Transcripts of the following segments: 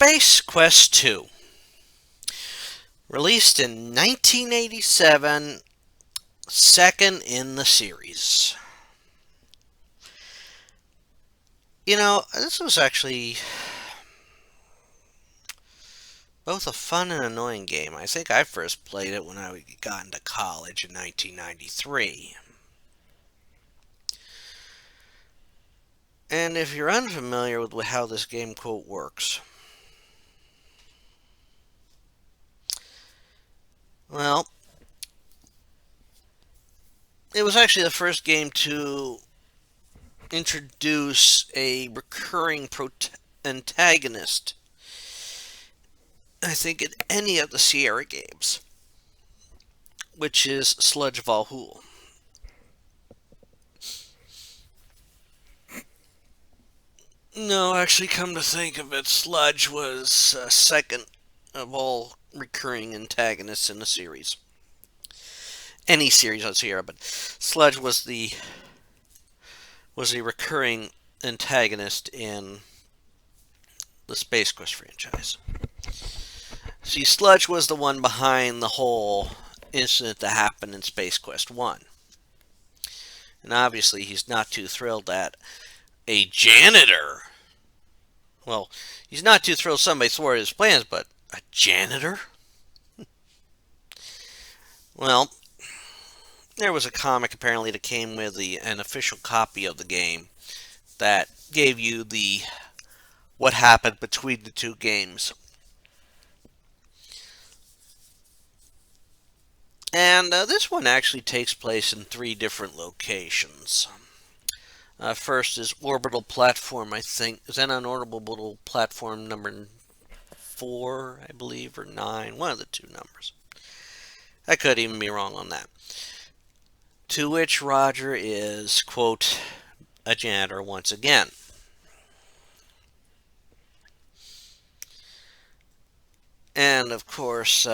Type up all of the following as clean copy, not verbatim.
Space Quest 2, released in 1987, second in the series. This was actually both a fun and annoying game. I think I first played it when I got into college in 1993. And if you're unfamiliar with how this game quote works, well, it was actually the first game to introduce a recurring antagonist, I think, in any of the Sierra games, which is Sludge Valhul. No, actually, come to think of it, Sludge was second of all recurring antagonists in the series. Any series on Sierra, but Sludge was the recurring antagonist in the Space Quest franchise. See, Sludge was the one behind the whole incident that happened in Space Quest 1. And obviously, he's not too thrilled that a janitor. Well, he's not too thrilled somebody thwarted his plans, but a janitor? Well, there was a comic apparently that came with an official copy of the game that gave you what happened between the two games. And this one actually takes place in 3 different locations. First is Orbital Platform, I think. Is that on Orbital Platform number 4, I believe, or 9? One of the 2 numbers. I could even be wrong on that. To which Roger is, quote, a janitor once again. And, of course,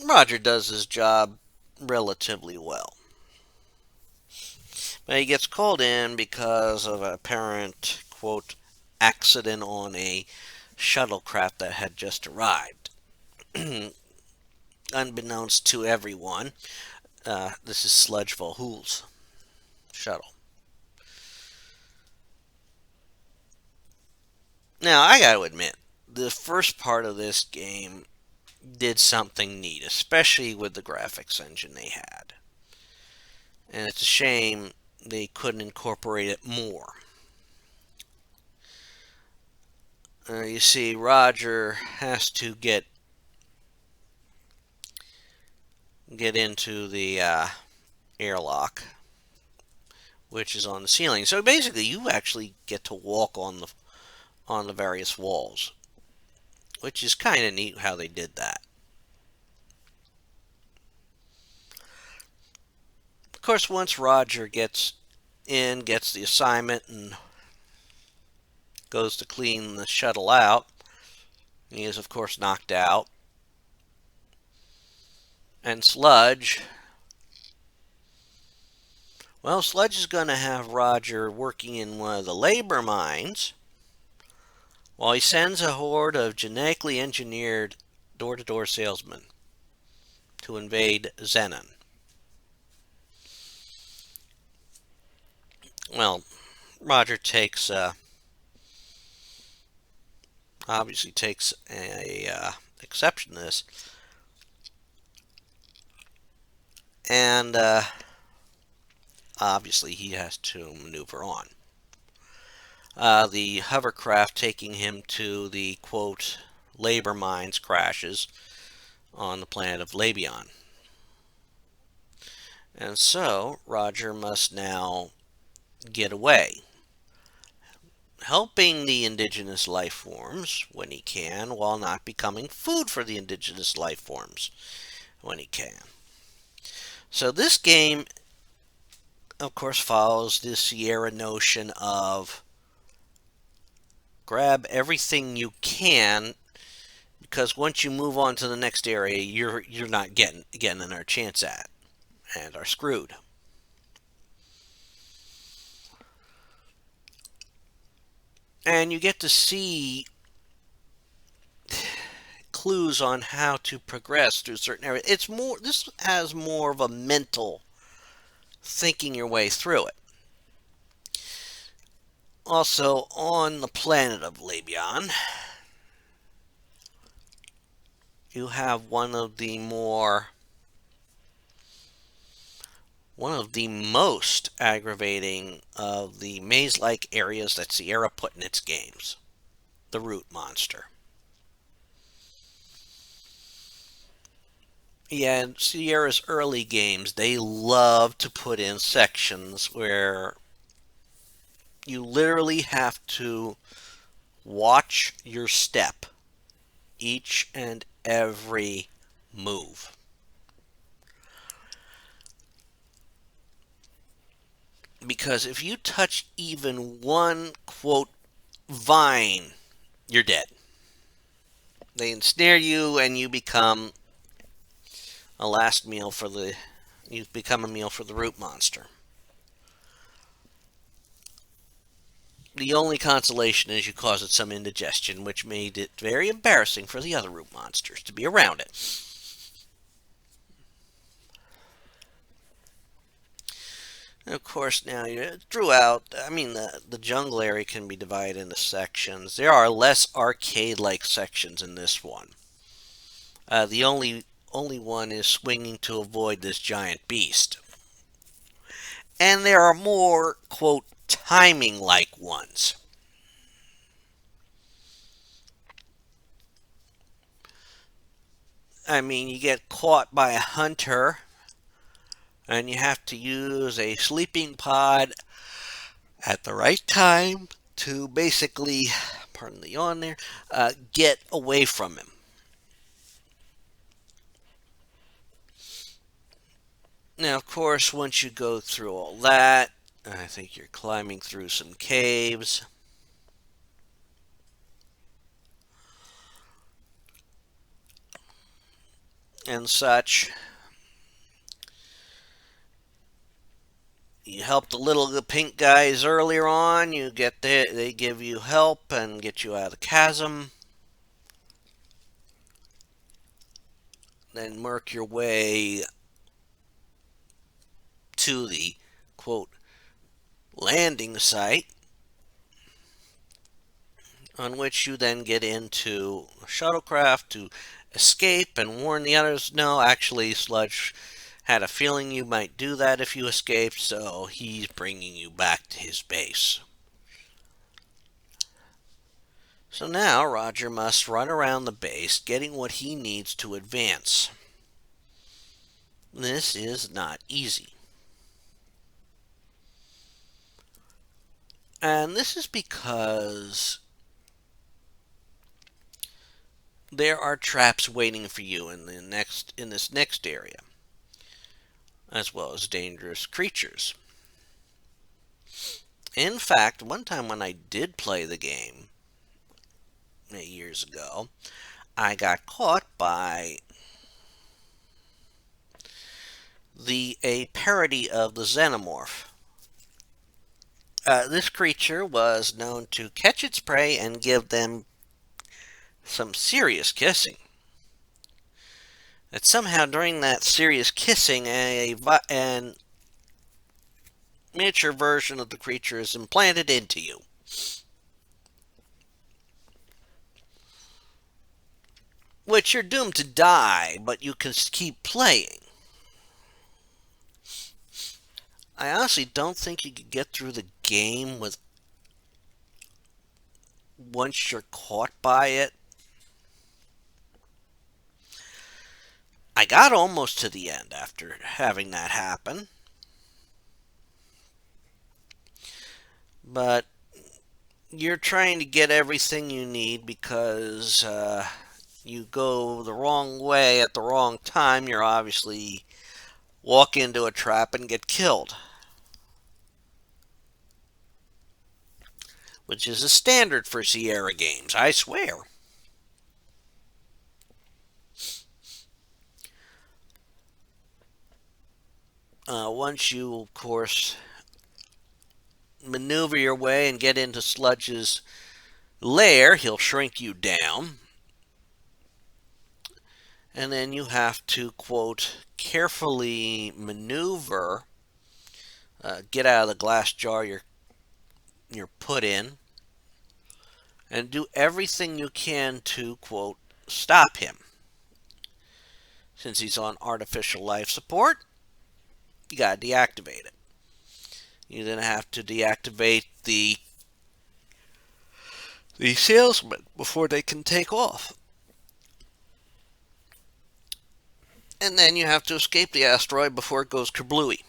Roger does his job relatively well. But he gets called in because of an apparent, quote, accident on a shuttlecraft that had just arrived. Unbeknownst to everyone, this is Sludge Valhul's shuttle. Now, I gotta admit, the first part of this game did something neat, especially with the graphics engine they had. And it's a shame they couldn't incorporate it more. You see, Roger has to get into the airlock, which is on the ceiling. So basically, you actually get to walk on the various walls, which is kind of neat how they did that. Of course, once Roger gets the assignment, and goes to clean the shuttle out, he is, of course, knocked out. And Sludge is going to have Roger working in one of the labor mines while he sends a horde of genetically engineered door-to-door salesmen to invade Xenon. Well, Roger obviously takes a exception to this, and obviously he has to maneuver on. The hovercraft taking him to the, quote, labor mines crashes on the planet of Labion. And so Roger must now get away, helping the indigenous life forms when he can, while not becoming food for the indigenous life forms when he can. So this game, of course, follows the Sierra notion of grab everything you can, because once you move on to the next area, you're not getting another chance at, and are screwed. And you get to see clues on how to progress through certain areas. This has more of a mental thinking your way through it. Also, on the planet of Labion, you have one of the most aggravating of the maze-like areas that Sierra put in its games, the root monster. Yeah, in Sierra's early games, they love to put in sections where you literally have to watch your step each and every move. Because if you touch even one, quote, vine, you're dead. They ensnare you and you become a last meal for the you become a meal for the root monster. The only consolation is you cause it some indigestion, which made it very embarrassing for the other root monsters to be around it. And of course, now you throughout. I mean, the jungle area can be divided into sections. There are less arcade-like sections in this one. The only one is swinging to avoid this giant beast, and there are more quote timing-like ones. I mean, you get caught by a hunter, and you have to use a sleeping pod at the right time to basically, pardon the yawn there, get away from him. Now, of course, once you go through all that, I think you're climbing through some caves and such. You help the little pink guys earlier on. You get there, they give you help and get you out of the chasm. Then work your way to the quote landing site, on which you then get into a shuttlecraft to escape and warn the others. No, actually, Sludge had a feeling you might do that if you escaped, so he's bringing you back to his base. So now Roger must run around the base, getting what he needs to advance. This is not easy. And this is because there are traps waiting for you in this next area, as well as dangerous creatures. In fact, one time when I did play the game, 8 years ago, I got caught by a parody of the xenomorph. This creature was known to catch its prey and give them some serious kissing. That somehow during that serious kissing, an miniature version of the creature is implanted into you. Which you're doomed to die, but you can keep playing. I honestly don't think you could get through the game with once you're caught by it. I got almost to the end after having that happen. But you're trying to get everything you need because you go the wrong way at the wrong time. You're obviously walk into a trap and get killed, which is a standard for Sierra games, I swear. Once you, of course, maneuver your way and get into Sludge's lair, he'll shrink you down. And then you have to, quote, carefully maneuver, get out of the glass jar you're put in, and do everything you can to, quote, stop him. Since he's on artificial life support, you got to deactivate it. You then have to deactivate the salesman before they can take off. And then you have to escape the asteroid before it goes kablooey.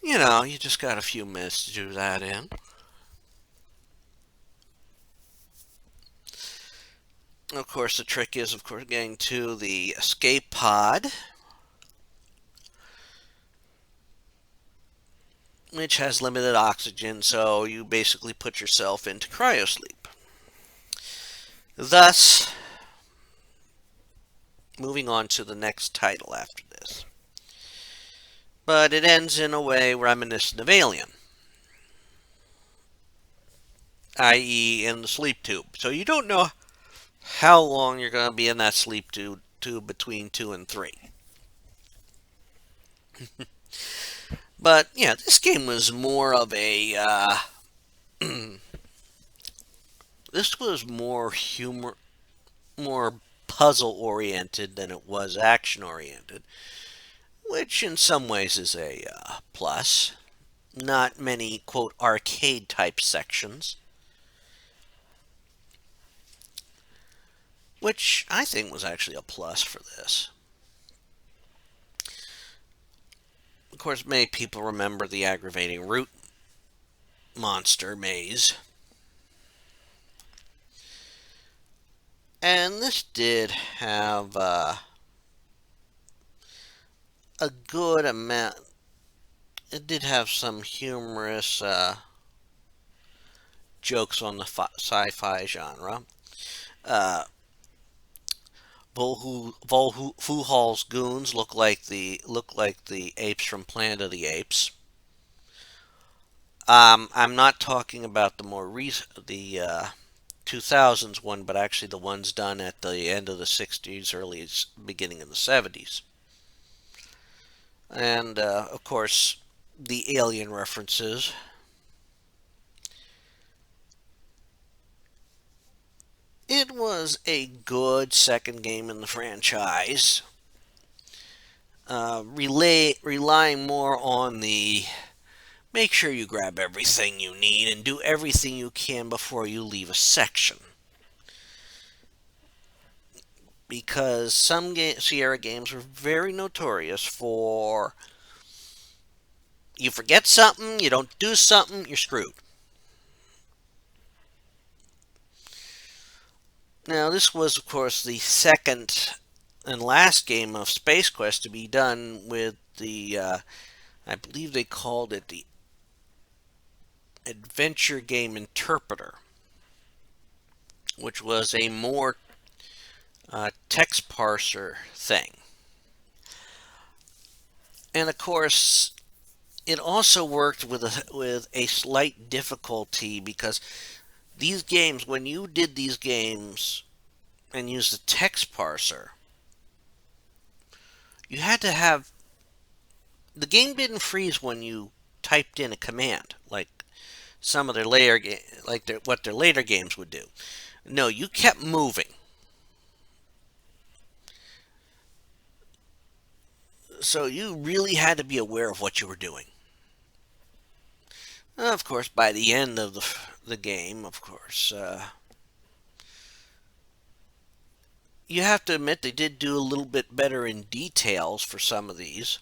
You know, you just got a few minutes to do that in. Of course, the trick is, of course, getting to the escape pod, which has limited oxygen, so you basically put yourself into cryosleep. Thus, moving on to the next title after this. But it ends in a way reminiscent of Alien, i.e. in the sleep tube. So you don't know how long you're going to be in that sleep tube between 2 and 3. But yeah, this game was more of a this was more more puzzle oriented than it was action oriented, which in some ways is a plus. Not many, quote, arcade type sections, which I think was actually a plus for this. Of course, many people remember the aggravating root monster maze. And this did have a good amount. It did have some humorous jokes on the sci-fi genre. Uh, Fuhal's goons look like the apes from Planet of the Apes. I'm not talking about the more recent, the 2000s one, but actually the ones done at the end of the 60s, early beginning of the 70s. And of course, the Alien references. It was a good second game in the franchise, relying more on the make sure you grab everything you need and do everything you can before you leave a section. Because some Sierra games were very notorious for you forget something, you don't do something, you're screwed. Now, this was, of course, the second and last game of Space Quest to be done with the, I believe they called it the Adventure Game Interpreter, which was a more text parser thing. And of course, it also worked with a slight difficulty because these games, when you did these games and used the text parser, you had to have the game didn't freeze when you typed in a command like some of their what their later games would do. No, you kept moving. So you really had to be aware of what you were doing. Of course, by the end of the game, of course, you have to admit they did do a little bit better in details for some of these.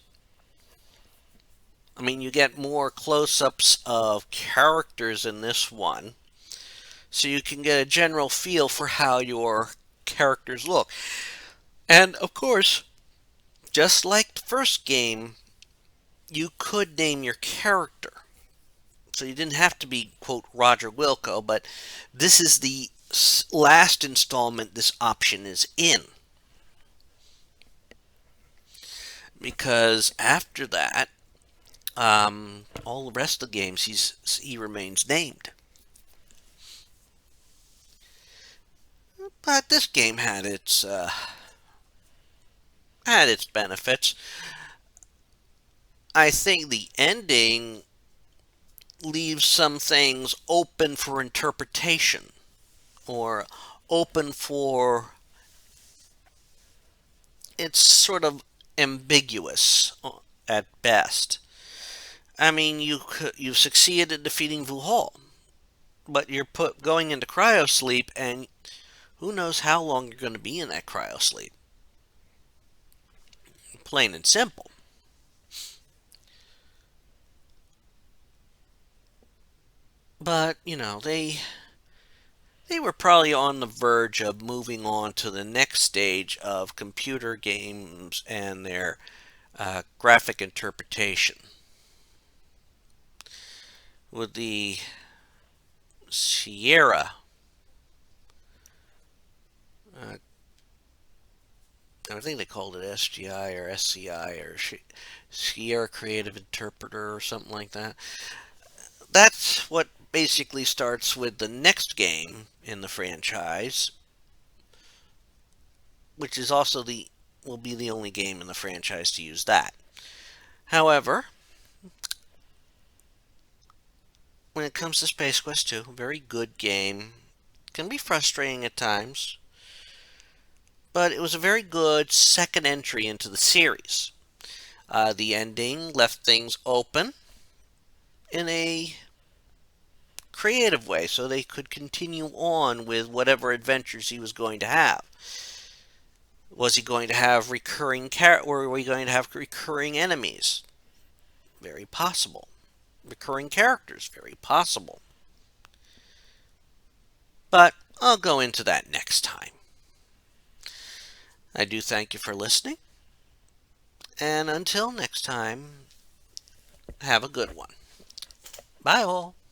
I mean, you get more close-ups of characters in this one, so you can get a general feel for how your characters look. And, of course, just like the first game, you could name your character. So you didn't have to be, quote, Roger Wilco, but this is the last installment this option is in. Because after that, all the rest of the games, he remains named. But this game had its benefits. I think the ending leaves some things open for interpretation or open for it's sort of ambiguous at best. I mean, you've succeeded at defeating Vuhal, but you're going into cryo sleep, and who knows how long you're going to be in that cryo sleep. Plain and simple. But they were probably on the verge of moving on to the next stage of computer games and their graphic interpretation. With the Sierra, uh, I think they called it SGI or SCI or Sierra Creative Interpreter or something like that. That's what basically starts with the next game in the franchise, which is also the will be the only game in the franchise to use that. However, when it comes to Space Quest 2, very good game. Can be frustrating at times, but it was a very good second entry into the series. The ending left things open in a creative way so they could continue on with whatever adventures he was going to have. Was he going to have or were we going to have recurring enemies? Very possible. Recurring characters? Very possible. But I'll go into that next time. I do thank you for listening, and until next time, have a good one. Bye all.